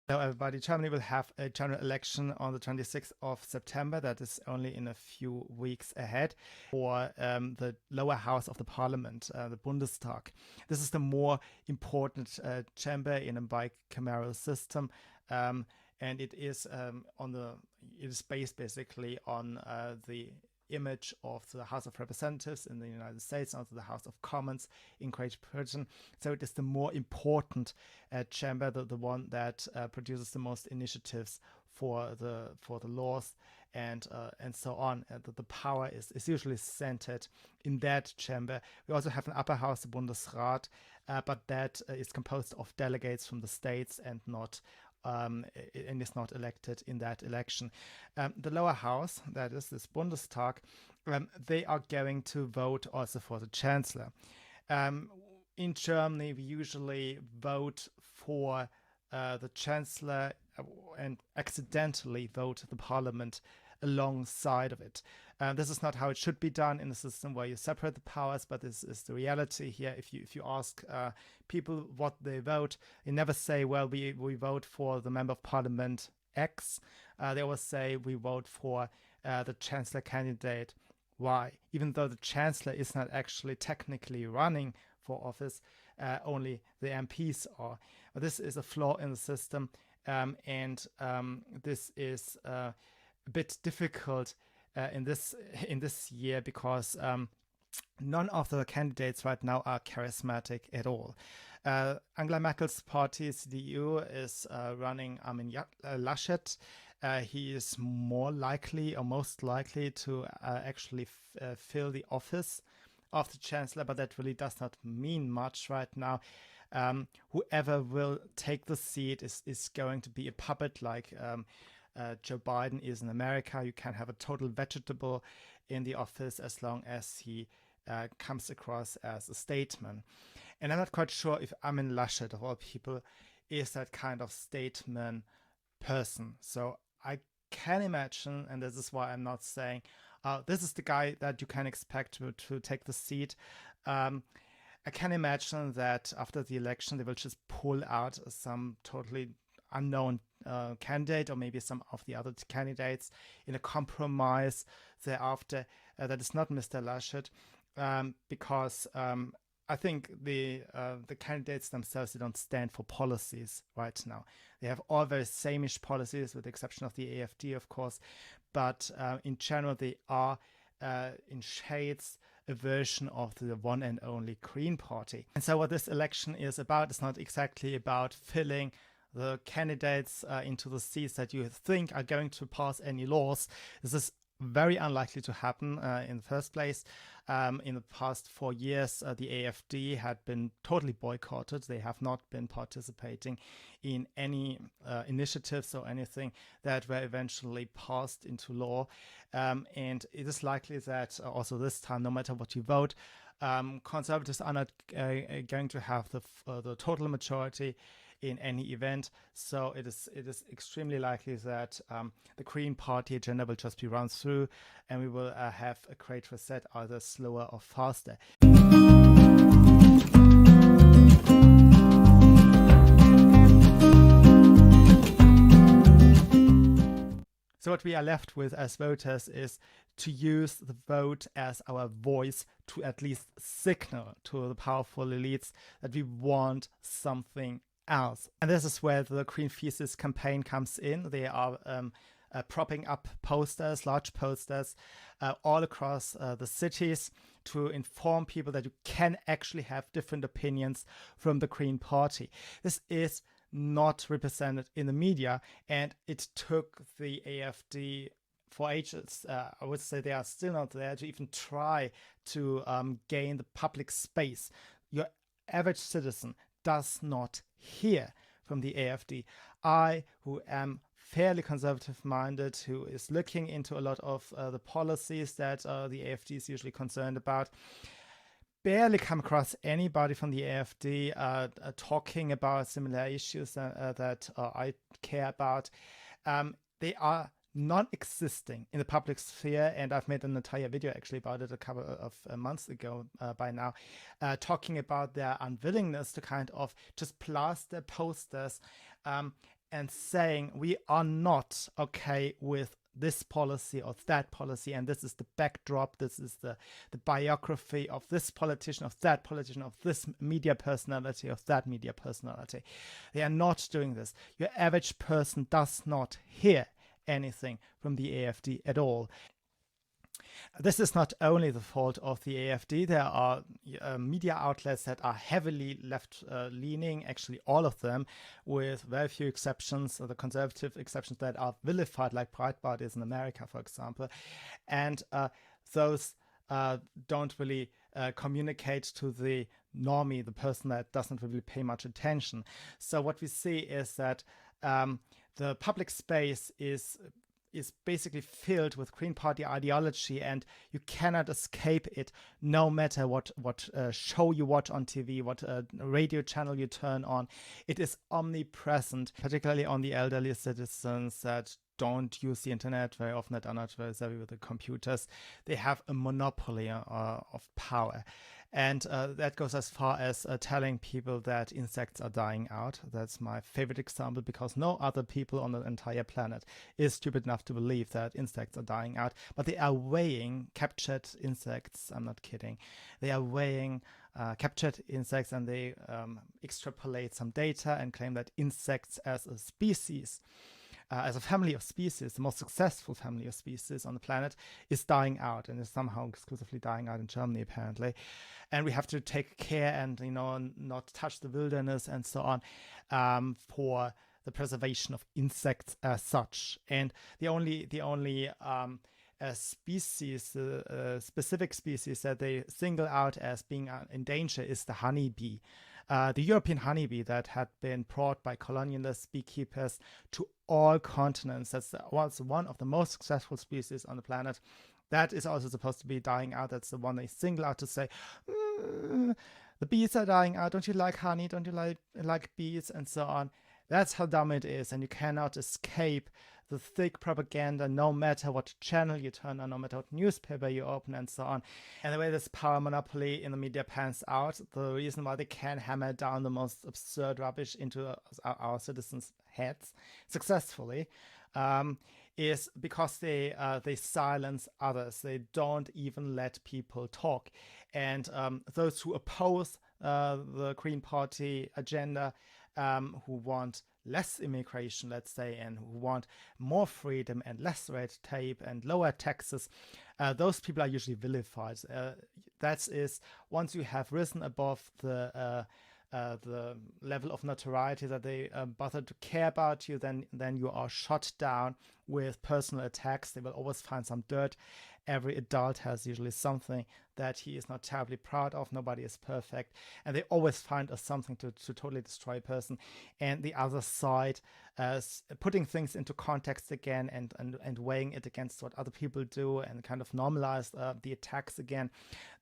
Hello, everybody. Germany will have a general election on the 26th of September. That is only in a few weeks ahead for the lower house of the parliament, the Bundestag. This is the more important chamber in a bicameral system, and it is it is based basically on the image of the House of Representatives in the United States, and also the House of Commons in Great Britain. So it is the more important chamber, the one that produces the most initiatives for the laws and so on. The power is usually centered in that chamber. We also have an upper house, the Bundesrat, but that is composed of delegates from the states and is not elected in that election. The lower house, that is this Bundestag, they are going to vote also for the chancellor. In Germany, we usually vote for the chancellor and accidentally vote the parliament alongside of it. This is not how it should be done in a system where you separate the powers, but this is the reality here. If you ask people what they vote, they never say, well, we vote for the member of parliament X. They always say we vote for the chancellor candidate Y, even though the chancellor is not actually technically running for office, only the MPs are. But this is a flaw in the system, and this is a bit difficult in this year because none of the candidates right now are charismatic at all. Angela Merkel's party, CDU, is running Armin Laschet. He is more likely or most likely to actually fill the office of the chancellor, but that really does not mean much right now. Whoever will take the seat is going to be a puppet like Joe Biden is in America. You can have a total vegetable in the office as long as he comes across as a statesman. And I'm not quite sure if Armin Laschet, of all people, is that kind of statesman person. So I can imagine, and this is why I'm not saying this is the guy that you can expect to take the seat. I can imagine that after the election, they will just pull out some totally unknown candidate, or maybe some of the other candidates in a compromise thereafter. That is not Mr. Laschet, because I think the candidates themselves, they don't stand for policies right now. They have all very sameish policies, with the exception of the AfD, of course, but in general, they are in shades a version of the one and only Green Party. And so what this election is about is not exactly about filling the candidates into the seats that you think are going to pass any laws. This is very unlikely to happen in the first place. In the past 4 years, the AfD had been totally boycotted. They have not been participating in any initiatives or anything that were eventually passed into law. And it is likely that also this time, no matter what you vote, conservatives are not going to have the total majority in any event. So it is extremely likely that the Green Party agenda will just be run through, and we will have a great reset, either slower or faster. So what we are left with as voters is to use the vote as our voice to at least signal to the powerful elites that we want something else. And this is where the Green Feces campaign comes in. They are propping up posters, large posters, all across the cities to inform people that you can actually have different opinions from the Green Party. This is not represented in the media, and it took the AfD for ages. I would say they are still not there to even try to gain the public space. Your average citizen does not hear from the AfD. I, who am fairly conservative-minded, who is looking into a lot of the policies that the AfD is usually concerned about, barely come across anybody from the AfD talking about similar issues that I care about. They are non-existing in the public sphere, and I've made an entire video actually about it a couple of months ago by now, talking about their unwillingness to kind of just plaster posters and saying we are not okay with this policy or that policy, and this is the backdrop, this is the biography of this politician, of that politician, of this media personality, of that media personality. They are not doing this. Your average person does not hear anything from the AfD at all. This is not only the fault of the AfD. There are media outlets that are heavily left-leaning, actually all of them, with very few exceptions, the conservative exceptions that are vilified, like Breitbart is in America, for example. And those don't really communicate to the normie, the person that doesn't really pay much attention. So what we see is that the public space is basically filled with Green Party ideology, and you cannot escape it, no matter what show you watch on TV, what radio channel you turn on. It is omnipresent, particularly on the elderly citizens that don't use the internet very often, that are not very savvy with the computers. They have a monopoly of power. And that goes as far as telling people that insects are dying out. That's my favorite example, because no other people on the entire planet is stupid enough to believe that insects are dying out. But they are weighing captured insects. I'm not kidding. They are weighing captured insects, and they extrapolate some data and claim that insects as a species, as a family of species, the most successful family of species on the planet, is dying out, and is somehow exclusively dying out in Germany, apparently. And we have to take care and, not touch the wilderness and so on, for the preservation of insects as such. And the only species, specific species that they single out as being in danger is the honeybee. The European honeybee that had been brought by colonialist beekeepers to all continents. That was one of the most successful species on the planet. That is also supposed to be dying out. That's the one they single out to say, the bees are dying out. Don't you like honey? Don't you like bees? And so on. That's how dumb it is. And you cannot escape the thick propaganda, no matter what channel you turn on, no matter what newspaper you open, and so on. And the way this power monopoly in the media pans out, the reason why they can hammer down the most absurd rubbish into our citizens' heads successfully, is because they silence others. They don't even let people talk. And those who oppose the Green Party agenda, who want less immigration, let's say, and who want more freedom and less red tape and lower taxes, those people are usually vilified. That is, once you have risen above the level of notoriety that they bother to care about you, then you are shot down with personal attacks. They will always find some dirt. Every adult has usually something that he is not terribly proud of. Nobody is perfect. And they always find something to totally destroy a person. And the other side, putting things into context again and weighing it against what other people do and kind of normalize the attacks again,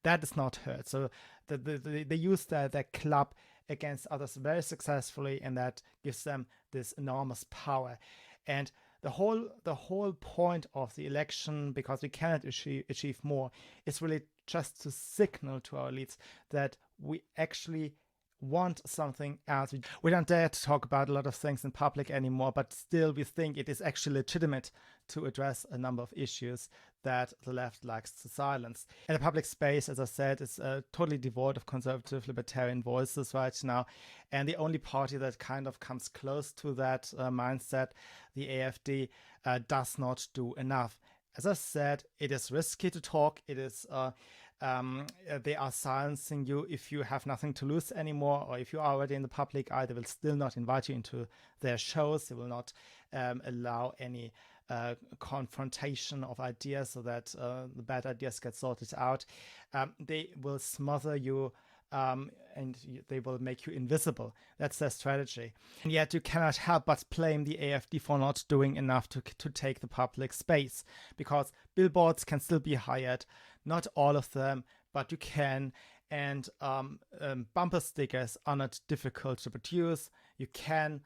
that is not heard. So they use their club against others very successfully, and that gives them this enormous power. And the whole point of the election, because we cannot achieve more, is really just to signal to our elites that we actually want something else. We don't dare to talk about a lot of things in public anymore, but still we think it is actually legitimate to address a number of issues that the left likes to silence. And the public space, as I said, is totally devoid of conservative libertarian voices right now. And the only party that kind of comes close to that mindset, the AfD, does not do enough. As I said, it is risky to talk. It is they are silencing you if you have nothing to lose anymore, or if you are already in the public eye. They will still not invite you into their shows. They will not allow any confrontation of ideas so that the bad ideas get sorted out. They will smother you and they will make you invisible. That's their strategy. And yet you cannot help but blame the AfD for not doing enough to take the public space, because billboards can still be hired. Not all of them, but you can. And bumper stickers are not difficult to produce. You can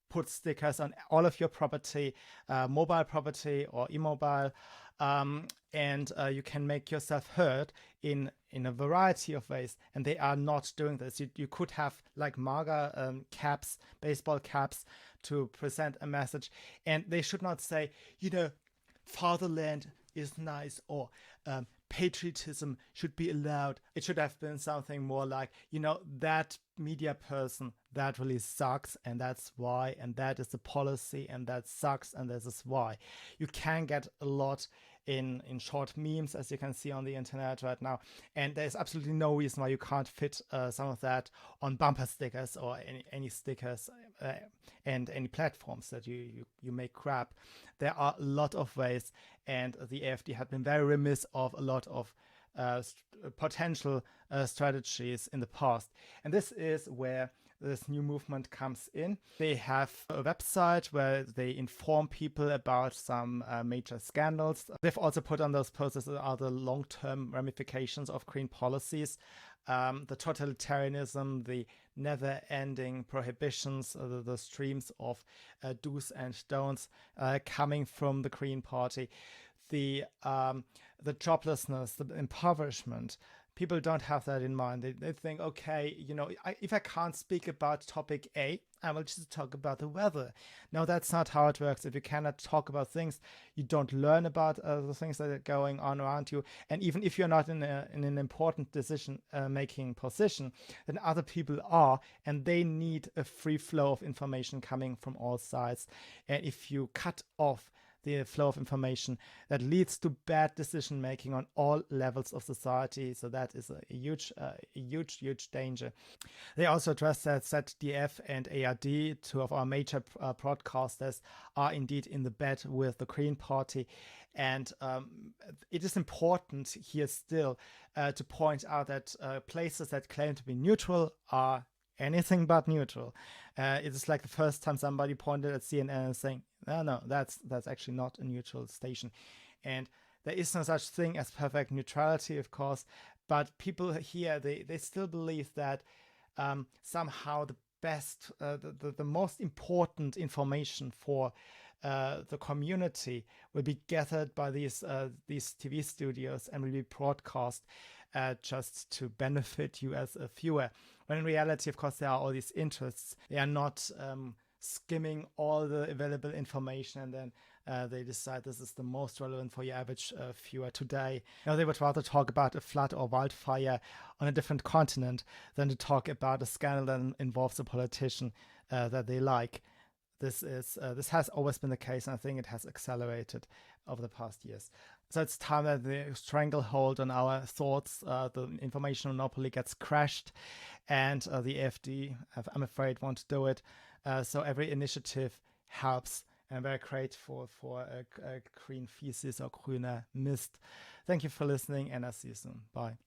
put stickers on all of your property, mobile property or immobile, and you can make yourself heard in a variety of ways. And they are not doing this. You could have like MAGA caps, baseball caps, to present a message, and they should not say, fatherland is nice, or patriotism should be allowed. It should have been something more like, that media person, that really sucks, and that's why, and that is the policy, and that sucks, and this is why. You can get a lot in short memes, as you can see on the internet right now, and there's absolutely no reason why you can't fit some of that on bumper stickers or any stickers and any platforms that you make crap. There are a lot of ways, and the AfD had been very remiss of a lot of potential strategies in the past, and this is where this new movement comes in. They have a website where they inform people about some major scandals. They've also put on those posters are the long-term ramifications of green policies, the totalitarianism, the never-ending prohibitions, the streams of do's and don'ts coming from the Green Party, the joblessness, the impoverishment. People don't have that in mind. They think, okay, if I can't speak about topic A, I will just talk about the weather. No, that's not how it works. If you cannot talk about things, you don't learn about the things that are going on around you. And even if you're not in an important decision-making position, then other people are, and they need a free flow of information coming from all sides. And if you cut off the flow of information, that leads to bad decision making on all levels of society. So that is a huge danger. They also address that ZDF and ARD, two of our major broadcasters, are indeed in the bed with the Green Party. And it is important here still to point out that places that claim to be neutral are anything but neutral. It is like the first time somebody pointed at CNN and saying, no, that's actually not a neutral station. And there is no such thing as perfect neutrality, of course, but people here, they still believe that somehow the best, the most important information for the community will be gathered by these TV studios and will be broadcast just to benefit you as a viewer. When in reality, of course, there are all these interests. They are not skimming all the available information and then they decide this is the most relevant for your average viewer today. They would rather talk about a flood or wildfire on a different continent than to talk about a scandal that involves a politician that they like. This has always been the case, and I think it has accelerated over the past years. So it's time that the stranglehold on our thoughts, the information monopoly gets crashed, and the AfD, I'm afraid, won't do it. So every initiative helps. I'm very grateful for a green feces or grüner Mist. Thank you for listening, and I'll see you soon. Bye.